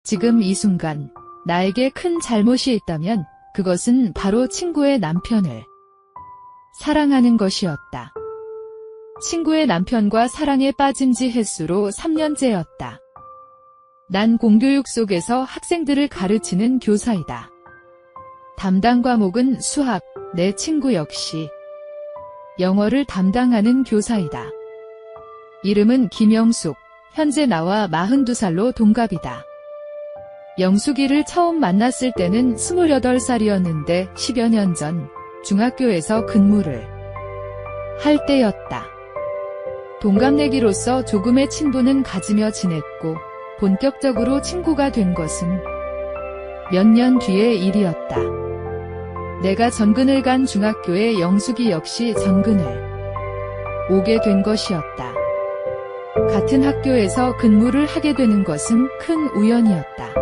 지금 이 순간 나에게 큰 잘못이 있다면 그것은 바로 친구의 남편을 사랑하는 것이었다. 친구의 남편과 사랑에 빠진 지 햇수로 3년째였다. 난 공교육 속에서 학생들을 가르치는 교사이다. 담당 과목은 수학, 내 친구 역시 영어를 담당하는 교사이다. 이름은 김영숙, 현재 나와 42살로 동갑이다. 영숙이를 처음 만났을 때는 28살이었는데 10여 년 전 중학교에서 근무를 할 때였다. 동갑내기로서 조금의 친분은 가지며 지냈고 본격적으로 친구가 된 것은 몇 년 뒤의 일이었다. 내가 전근을 간 중학교에 영숙이 역시 전근을 오게 된 것이었다. 같은 학교에서 근무를 하게 되는 것은 큰 우연이었다.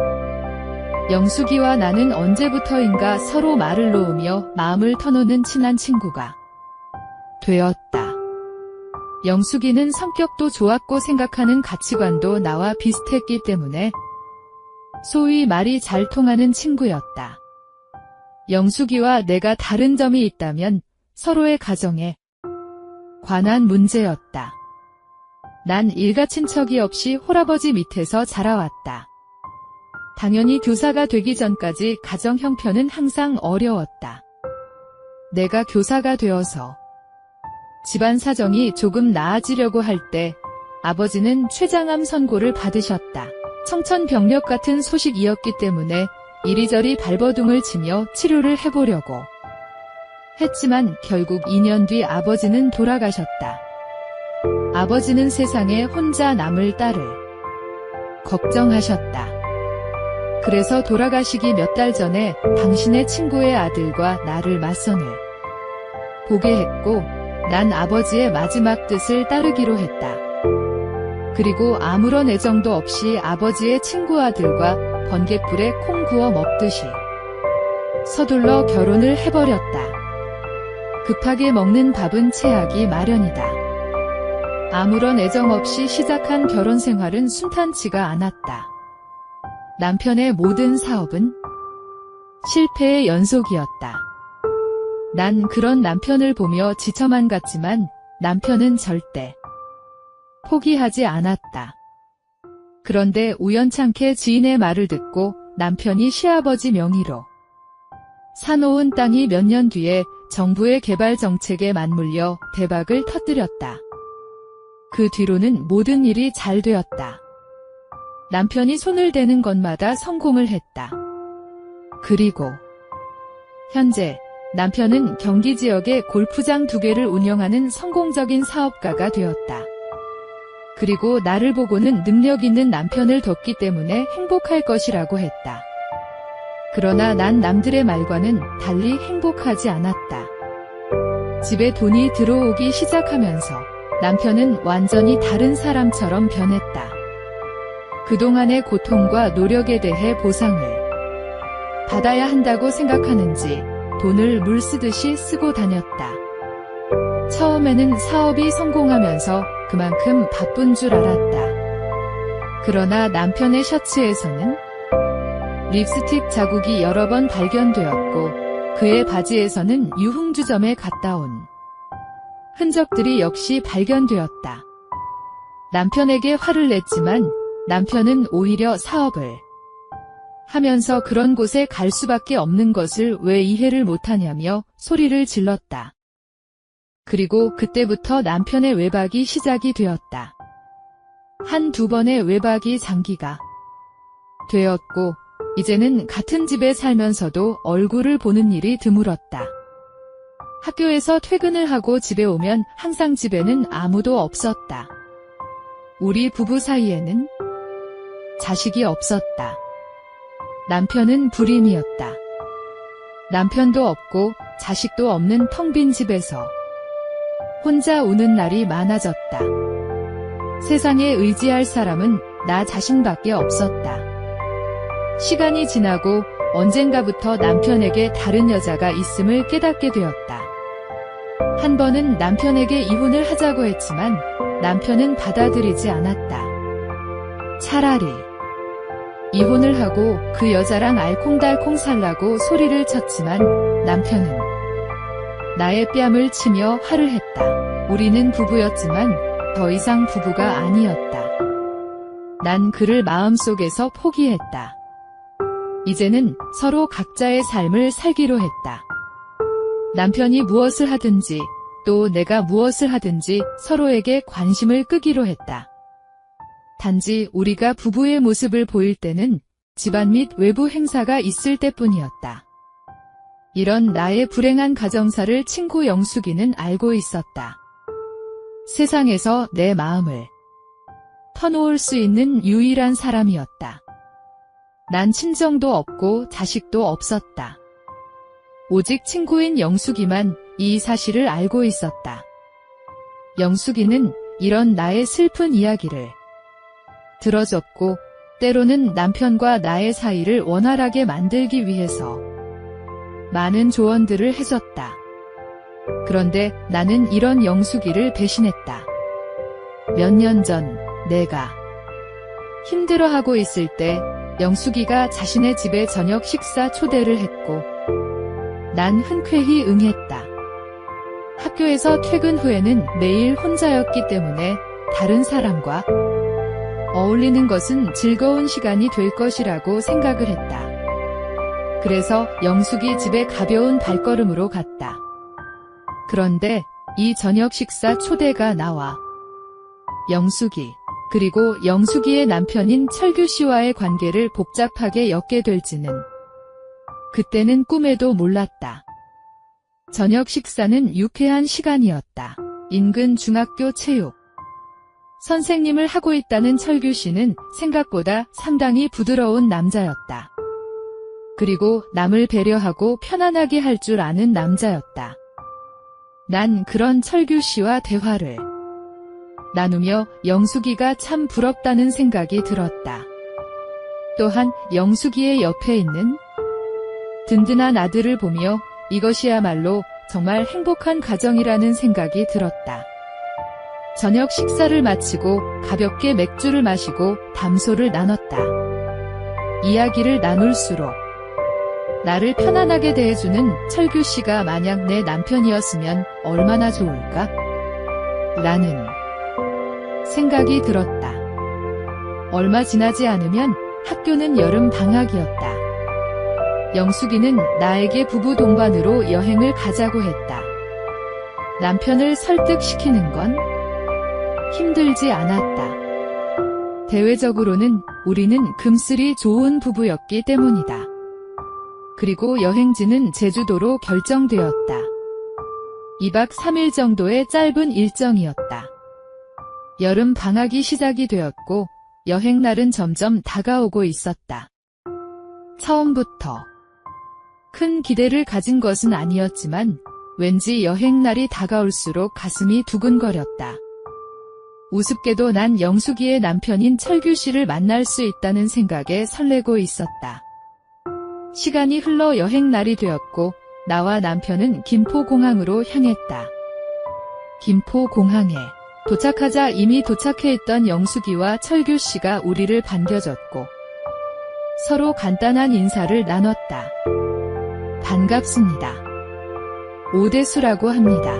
영숙이와 나는 언제부터인가 서로 말을 놓으며 마음을 터놓는 친한 친구가 되었다. 영숙이는 성격도 좋았고 생각하는 가치관도 나와 비슷했기 때문에 소위 말이 잘 통하는 친구였다. 영숙이와 내가 다른 점이 있다면 서로의 가정에 관한 문제였다. 난 일가 친척이 없이 홀아버지 밑에서 자라왔다. 당연히 교사가 되기 전까지 가정 형편은 항상 어려웠다. 내가 교사가 되어서 집안 사정이 조금 나아지려고 할 때 아버지는 췌장암 선고를 받으셨다. 청천벽력 같은 소식이었기 때문에 이리저리 발버둥을 치며 치료를 해보려고 했지만 결국 2년 뒤 아버지는 돌아가셨다. 아버지는 세상에 혼자 남을 딸을 걱정하셨다. 그래서 돌아가시기 몇 달 전에 당신의 친구의 아들과 나를 맞선을 보게 했고 난 아버지의 마지막 뜻을 따르기로 했다. 그리고 아무런 애정도 없이 아버지의 친구 아들과 번갯불에 콩 구워 먹듯이 서둘러 결혼을 해버렸다. 급하게 먹는 밥은 체하기 마련이다. 아무런 애정 없이 시작한 결혼 생활은 순탄치가 않았다. 남편의 모든 사업은 실패의 연속이었다. 난 그런 남편을 보며 지쳐만 갔지만 남편은 절대 포기하지 않았다. 그런데 우연찮게 지인의 말을 듣고 남편이 시아버지 명의로 사놓은 땅이 몇 년 뒤에 정부의 개발 정책에 맞물려 대박을 터뜨렸다. 그 뒤로는 모든 일이 잘 되었다. 남편이 손을 대는 것마다 성공을 했다. 그리고 현재 남편은 경기 지역에 골프장 2개를 운영하는 성공적인 사업가가 되었다. 그리고 나를 보고는 능력 있는 남편을 뒀기 때문에 행복할 것이라고 했다. 그러나 난 남들의 말과는 달리 행복하지 않았다. 집에 돈이 들어오기 시작하면서 남편은 완전히 다른 사람처럼 변했다. 그동안의 고통과 노력에 대해 보상을 받아야 한다고 생각하는지 돈을 물 쓰듯이 쓰고 다녔다. 처음에는 사업이 성공하면서 그만큼 바쁜 줄 알았다. 그러나 남편의 셔츠에서는 립스틱 자국이 여러 번 발견되었고 그의 바지에서는 유흥주점에 갔다 온 흔적들이 역시 발견되었다. 남편에게 화를 냈지만 남편은 오히려 사업을 하면서 그런 곳에 갈 수밖에 없는 것을 왜 이해를 못하냐며 소리를 질렀다. 그리고 그때부터 남편의 외박이 시작이 되었다. 1~2번의 외박이 장기가 되었고 이제는 같은 집에 살면서도 얼굴을 보는 일이 드물었다. 학교에서 퇴근을 하고 집에 오면 항상 집에는 아무도 없었다. 우리 부부 사이에는 자식이 없었다. 남편은 불임이었다. 남편도 없고 자식도 없는 텅 빈 집에서 혼자 우는 날이 많아졌다. 세상에 의지할 사람은 나 자신밖에 없었다. 시간이 지나고 언젠가부터 남편에게 다른 여자가 있음을 깨닫게 되었다. 한 번은 남편에게 이혼을 하자고 했지만 남편은 받아들이지 않았다. 차라리 이혼을 하고 그 여자랑 알콩달콩 살라고 소리를 쳤지만 남편은 나의 뺨을 치며 화를 했다. 우리는 부부였지만 더 이상 부부가 아니었다. 난 그를 마음속에서 포기했다. 이제는 서로 각자의 삶을 살기로 했다. 남편이 무엇을 하든지 또 내가 무엇을 하든지 서로에게 관심을 끄기로 했다. 단지 우리가 부부의 모습을 보일 때는 집안 및 외부 행사가 있을 때뿐이었다. 이런 나의 불행한 가정사를 친구 영숙이는 알고 있었다. 세상에서 내 마음을 터놓을 수 있는 유일한 사람이었다. 난 친정도 없고 자식도 없었다. 오직 친구인 영숙이만 이 사실을 알고 있었다. 영숙이는 이런 나의 슬픈 이야기를 들어줬고 때로는 남편과 나의 사이를 원활하게 만들기 위해서 많은 조언들을 해줬다. 그런데 나는 이런 영숙이를 배신했다. 몇 년 전 내가 힘들어하고 있을 때 영숙이가 자신의 집에 저녁 식사 초대를 했고 난 흔쾌히 응했다. 학교에서 퇴근 후에는 매일 혼자였기 때문에 다른 사람과 어울리는 것은 즐거운 시간이 될 것이라고 생각을 했다. 그래서 영숙이 집에 가벼운 발걸음으로 갔다. 그런데 이 저녁 식사 초대가 나와 영숙이 그리고 영숙이의 남편인 철규 씨와의 관계를 복잡하게 엮게 될지는 그때는 꿈에도 몰랐다. 저녁 식사는 유쾌한 시간이었다. 인근 중학교 체육 선생님을 하고 있다는 철규 씨는 생각보다 상당히 부드러운 남자였다. 그리고 남을 배려하고 편안하게 할 줄 아는 남자였다. 난 그런 철규 씨와 대화를 나누며 영숙이가 참 부럽다는 생각이 들었다. 또한 영숙이의 옆에 있는 든든한 아들을 보며 이것이야말로 정말 행복한 가정이라는 생각이 들었다. 저녁 식사를 마치고 가볍게 맥주를 마시고 담소를 나눴다. 이야기를 나눌수록 나를 편안하게 대해주는 철규 씨가 만약 내 남편이었으면 얼마나 좋을까? 라는 생각이 들었다. 얼마 지나지 않으면 학교는 여름 방학이었다. 영숙이는 나에게 부부 동반으로 여행을 가자고 했다. 남편을 설득시키는 건 힘들지 않았다. 대외적으로는 우리는 금슬이 좋은 부부였기 때문이다. 그리고 여행지는 제주도로 결정되었다. 2박 3일 정도의 짧은 일정이었다. 여름 방학이 시작이 되었고 여행 날은 점점 다가오고 있었다. 처음부터 큰 기대를 가진 것은 아니었지만 왠지 여행 날이 다가올수록 가슴이 두근거렸다. 우습게도 난 영숙이의 남편인 철규 씨를 만날 수 있다는 생각에 설레고 있었다. 시간이 흘러 여행 날이 되었고 나와 남편은 김포공항으로 향했다. 김포공항에 도착하자 이미 도착해 있던 영숙이와 철규 씨가 우리를 반겨줬고 서로 간단한 인사를 나눴다. 반갑습니다. 오대수라고 합니다.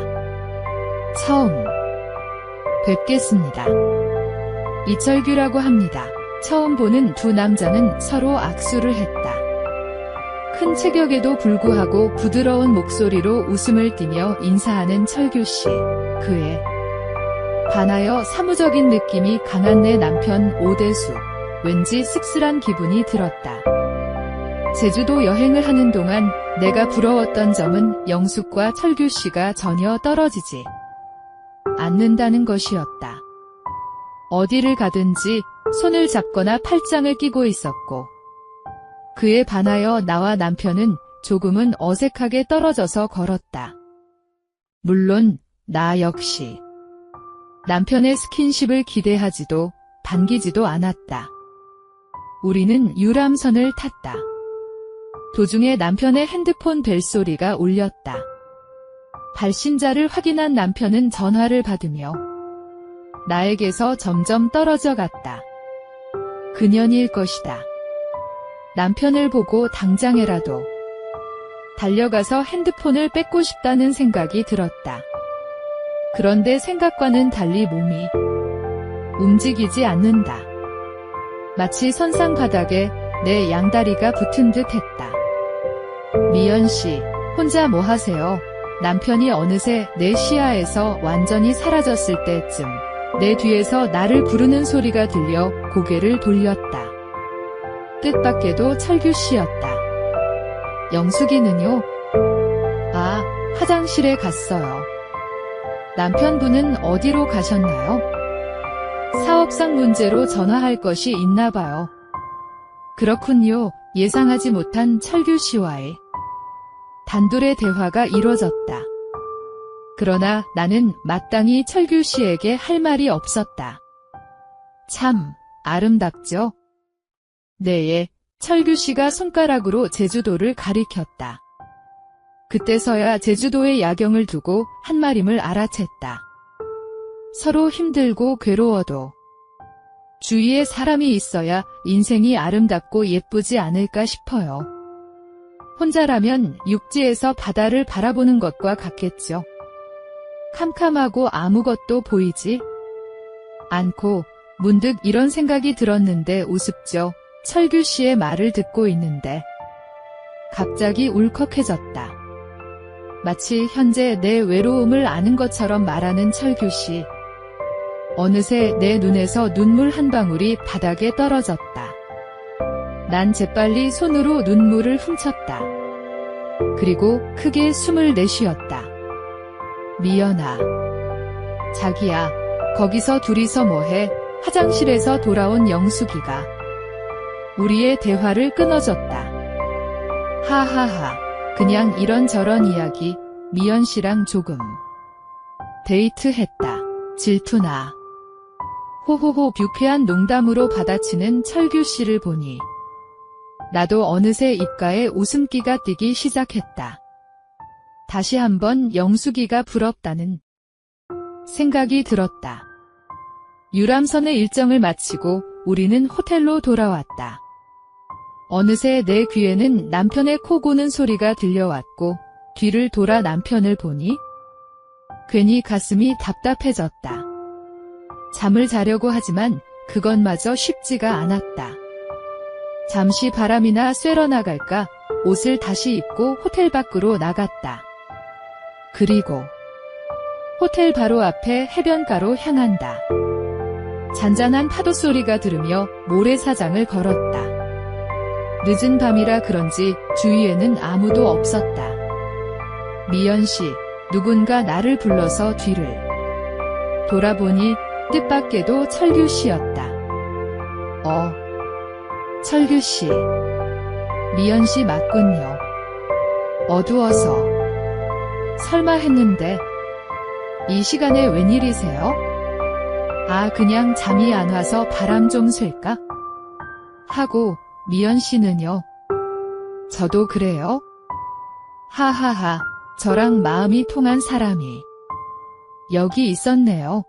처음 뵙겠습니다. 이철규라고 합니다. 처음 보는 두 남자는 서로 악수를 했다. 큰 체격에도 불구하고 부드러운 목소리로 웃음을 띠며 인사하는 철규 씨. 그에 반하여 사무적인 느낌이 강한 내 남편 오대수. 왠지 씁쓸한 기분이 들었다. 제주도 여행을 하는 동안 내가 부러웠던 점은 영숙과 철규 씨가 전혀 떨어지지 않는다는 것이었다. 어디를 가든지 손을 잡거나 팔짱을 끼고 있었고 그에 반하여 나와 남편은 조금은 어색하게 떨어져서 걸었다. 물론 나 역시 남편의 스킨십을 기대하지도 반기지도 않았다. 우리는 유람선을 탔다. 도중에 남편의 핸드폰 벨소리가 울렸다. 발신자를 확인한 남편은 전화를 받으며 나에게서 점점 떨어져 갔다. 그년일 것이다. 남편을 보고 당장에라도 달려가서 핸드폰을 뺏고 싶다는 생각이 들었다. 그런데 생각과는 달리 몸이 움직이지 않는다. 마치 선상 바닥에 내 양다리가 붙은 듯 했다. 미연 씨, 혼자 뭐 하세요? 남편이 어느새 내 시야에서 완전히 사라졌을 때쯤 내 뒤에서 나를 부르는 소리가 들려 고개를 돌렸다. 뜻밖에도 철규 씨였다. 영숙이는요? 아, 화장실에 갔어요. 남편분은 어디로 가셨나요? 사업상 문제로 전화할 것이 있나 봐요. 그렇군요. 예상하지 못한 철규 씨와의 단둘의 대화가 이뤄졌다. 그러나 나는 마땅히 철규 씨에게 할 말이 없었다. 참, 아름답죠? 네, 철규 씨가 손가락으로 제주도를 가리켰다. 그때서야 제주도의 야경을 두고 한마림을 알아챘다. 서로 힘들고 괴로워도 주위에 사람이 있어야 인생이 아름답고 예쁘지 않을까 싶어요. 혼자라면 육지에서 바다를 바라보는 것과 같겠죠. 캄캄하고 아무것도 보이지 않고 문득 이런 생각이 들었는데 우습죠. 철규 씨의 말을 듣고 있는데 갑자기 울컥해졌다. 마치 현재 내 외로움을 아는 것처럼 말하는 철규 씨. 어느새 내 눈에서 눈물 한 방울이 바닥에 떨어졌다. 난 재빨리 손으로 눈물을 훔쳤다. 그리고 크게 숨을 내쉬었다. 미연아. 자기야, 거기서 둘이서 뭐해? 화장실에서 돌아온 영숙이가 우리의 대화를 끊어줬다. 하하하. 그냥 이런저런 이야기. 미연 씨랑 조금 데이트했다. 질투나. 호호호 유쾌한 농담으로 받아치는 철규 씨를 보니 나도 어느새 입가에 웃음기가 띄기 시작했다. 다시 한번 영숙이가 부럽다는 생각이 들었다. 유람선의 일정을 마치고 우리는 호텔로 돌아왔다. 어느새 내 귀에는 남편의 코 고는 소리가 들려왔고 뒤를 돌아 남편을 보니 괜히 가슴이 답답해졌다. 잠을 자려고 하지만 그것마저 쉽지가 않았다. 잠시 바람이나 쐬러 나갈까 옷을 다시 입고 호텔 밖으로 나갔다. 그리고 호텔 바로 앞에 해변가로 향한다. 잔잔한 파도 소리가 들으며 모래사장을 걸었다. 늦은 밤이라 그런지 주위에는 아무도 없었다. 미연 씨, 누군가 나를 불러서 뒤를 돌아보니 뜻밖에도 철규 씨였다. 철규 씨. 미연 씨 맞군요. 어두워서 설마 했는데 이 시간에 웬일이세요? 아, 그냥 잠이 안 와서 바람 좀 쐴까? 하고 미연 씨는요? 저도 그래요? 하하하, 저랑 마음이 통한 사람이 여기 있었네요.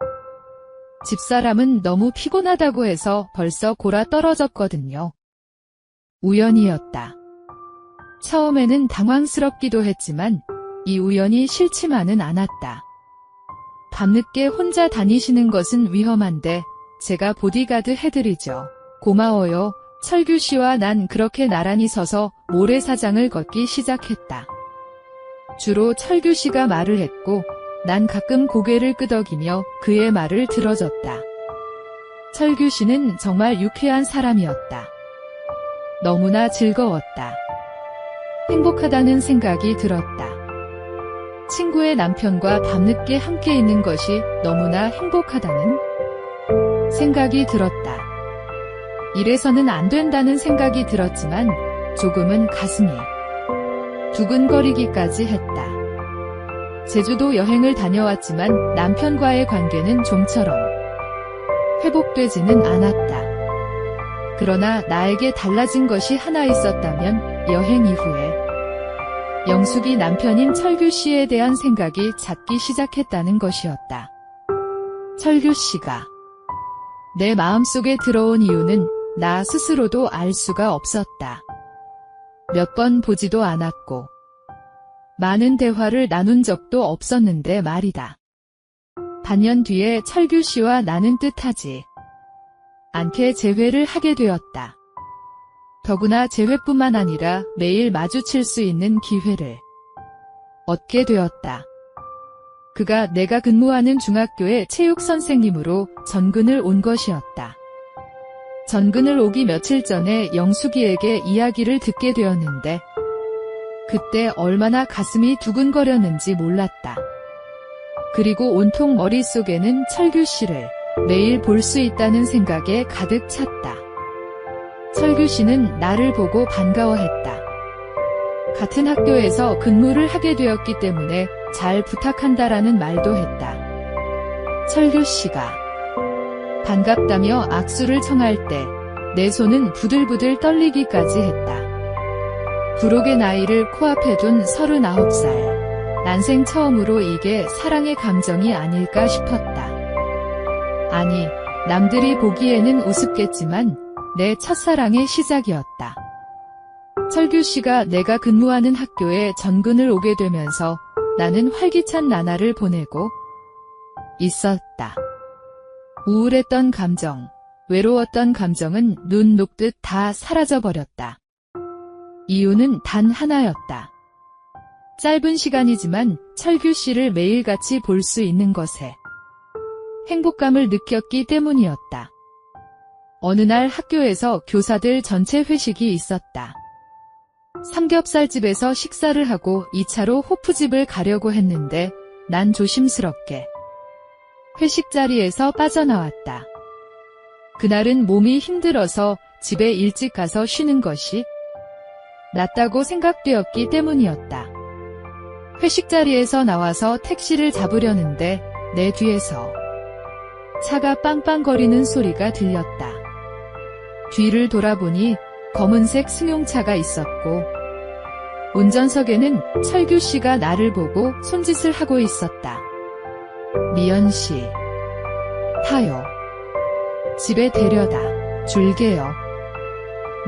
집사람은 너무 피곤하다고 해서 벌써 골아 떨어졌거든요. 우연이었다. 처음에는 당황스럽기도 했지만 이 우연이 싫지만은 않았다. 밤늦게 혼자 다니시는 것은 위험한데 제가 보디가드 해드리죠. 고마워요. 철규 씨와 난 그렇게 나란히 서서 모래사장을 걷기 시작했다. 주로 철규 씨가 말을 했고 난 가끔 고개를 끄덕이며 그의 말을 들어줬다. 철규 씨는 정말 유쾌한 사람이었다. 너무나 즐거웠다. 행복하다는 생각이 들었다. 친구의 남편과 밤늦게 함께 있는 것이 너무나 행복하다는 생각이 들었다. 이래서는 안 된다는 생각이 들었지만 조금은 가슴이 두근거리기까지 했다. 제주도 여행을 다녀왔지만 남편과의 관계는 좀처럼 회복되지는 않았다. 그러나 나에게 달라진 것이 하나 있었다면 여행 이후에 영숙이 남편인 철규 씨에 대한 생각이 잦기 시작했다는 것이었다. 철규 씨가 내 마음속에 들어온 이유는 나 스스로도 알 수가 없었다. 몇 번 보지도 않았고 많은 대화를 나눈 적도 없었는데 말이다. 반년 뒤에 철규 씨와 나는 뜻하지 않게 재회를 하게 되었다. 더구나 재회뿐만 아니라 매일 마주칠 수 있는 기회를 얻게 되었다. 그가 내가 근무하는 중학교의 체육 선생님으로 전근을 온 것이었다. 전근을 오기 며칠 전에 영숙이에게 이야기를 듣게 되었는데 그때 얼마나 가슴이 두근거렸는지 몰랐다. 그리고 온통 머릿속에는 철규 씨를 매일 볼 수 있다는 생각에 가득 찼다. 철규 씨는 나를 보고 반가워했다. 같은 학교에서 근무를 하게 되었기 때문에 잘 부탁한다라는 말도 했다. 철규 씨가 반갑다며 악수를 청할 때 내 손은 부들부들 떨리기까지 했다. 부록의 나이를 코앞에 둔 39살. 난생 처음으로 이게 사랑의 감정이 아닐까 싶었다. 아니, 남들이 보기에는 우습겠지만 내 첫사랑의 시작이었다. 철규 씨가 내가 근무하는 학교에 전근을 오게 되면서 나는 활기찬 나날을 보내고 있었다. 우울했던 감정, 외로웠던 감정은 눈 녹듯 다 사라져버렸다. 이유는 단 하나였다. 짧은 시간이지만 철규 씨를 매일같이 볼 수 있는 것에 행복감을 느꼈기 때문이었다. 어느 날 학교에서 교사들 전체 회식이 있었다. 삼겹살집에서 식사를 하고 2차로 호프집을 가려고 했는데 난 조심스럽게 회식 자리에서 빠져나왔다. 그날은 몸이 힘들어서 집에 일찍 가서 쉬는 것이 낫다고 생각되었기 때문이었다. 회식 자리에서 나와서 택시를 잡으려는데 내 뒤에서 차가 빵빵거리는 소리가 들렸다. 뒤를 돌아보니 검은색 승용차가 있었고 운전석에는 철규 씨가 나를 보고 손짓을 하고 있었다. 미연 씨, 타요. 집에 데려다 줄게요.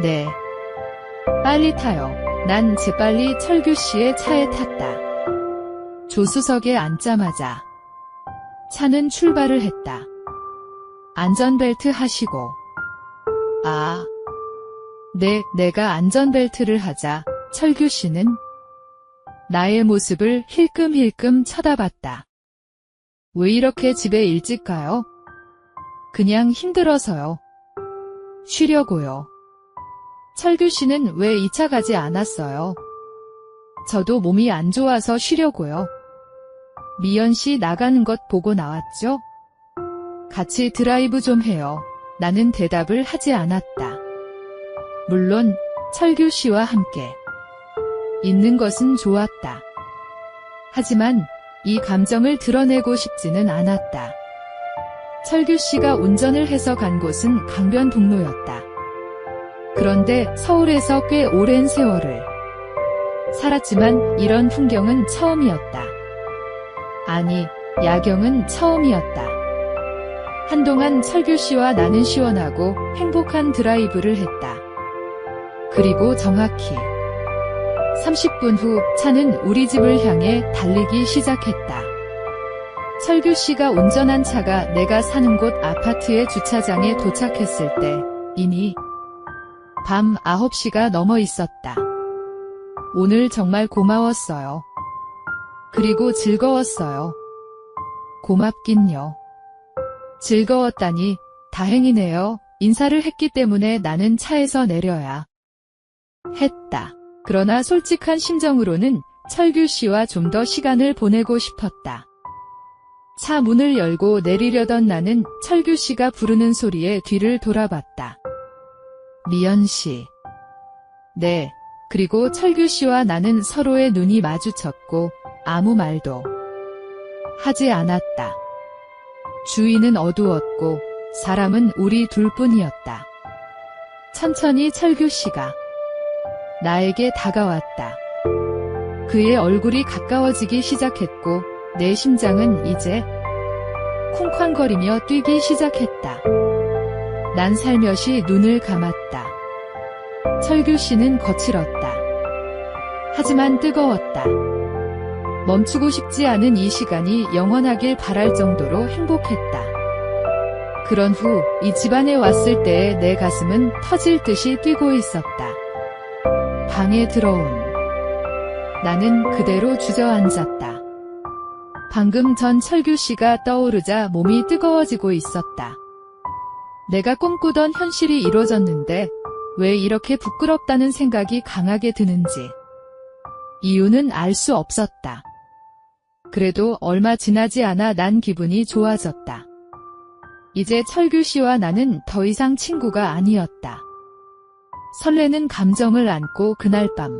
네. 빨리 타요. 난 재빨리 철규 씨의 차에 탔다. 조수석에 앉자마자 차는 출발을 했다. 안전벨트 하시고. 아. 네, 내가 안전벨트를 하자 철규 씨는 나의 모습을 힐끔힐끔 쳐다봤다. 왜 이렇게 집에 일찍 가요? 그냥 힘들어서요. 쉬려고요. 철규 씨는 왜 2차 가지 않았어요? 저도 몸이 안 좋아서 쉬려고요. 미연 씨 나가는 것 보고 나왔죠? 같이 드라이브 좀 해요. 나는 대답을 하지 않았다. 물론 철규 씨와 함께 있는 것은 좋았다. 하지만 이 감정을 드러내고 싶지는 않았다. 철규 씨가 운전을 해서 간 곳은 강변북로였다. 그런데 서울에서 꽤 오랜 세월을 살았지만 이런 풍경은 처음이었다. 아니, 야경은 처음이었다. 한동안 철규 씨와 나는 시원하고 행복한 드라이브를 했다. 그리고 정확히 30분 후 차는 우리 집을 향해 달리기 시작했다. 철규 씨가 운전한 차가 내가 사는 곳 아파트의 주차장에 도착했을 때 이미 밤 9시가 넘어 있었다. 오늘 정말 고마웠어요. 그리고 즐거웠어요. 고맙긴요. 즐거웠다니 다행이네요. 인사를 했기 때문에 나는 차에서 내려야 했다. 그러나 솔직한 심정으로는 철규 씨와 좀 더 시간을 보내고 싶었다. 차 문을 열고 내리려던 나는 철규 씨가 부르는 소리에 뒤를 돌아봤다. 미연 씨. 네. 그리고 철규 씨와 나는 서로의 눈이 마주쳤고 아무 말도 하지 않았다. 주위는 어두웠고 사람은 우리 둘뿐이었다. 천천히 철규 씨가 나에게 다가왔다. 그의 얼굴이 가까워지기 시작했고 내 심장은 이제 쿵쾅거리며 뛰기 시작했다. 난 살며시 눈을 감았다. 철규 씨는 거칠었다. 하지만 뜨거웠다. 멈추고 싶지 않은 이 시간이 영원하길 바랄 정도로 행복했다. 그런 후 이 집안에 왔을 때의 내 가슴은 터질 듯이 뛰고 있었다. 방에 들어온 나는 그대로 주저앉았다. 방금 전 철규 씨가 떠오르자 몸이 뜨거워지고 있었다. 내가 꿈꾸던 현실이 이루어졌는데 왜 이렇게 부끄럽다는 생각이 강하게 드는지 이유는 알 수 없었다. 그래도 얼마 지나지 않아 난 기분이 좋아졌다. 이제 철규 씨와 나는 더 이상 친구가 아니었다. 설레는 감정을 안고 그날 밤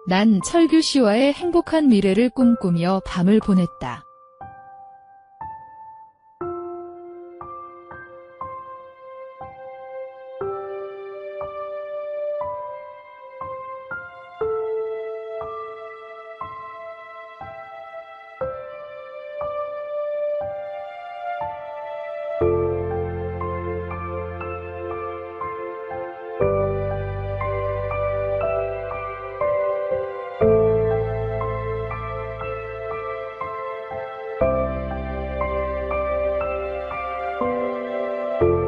난 철규 씨와의 행복한 미래를 꿈꾸며 밤을 보냈다.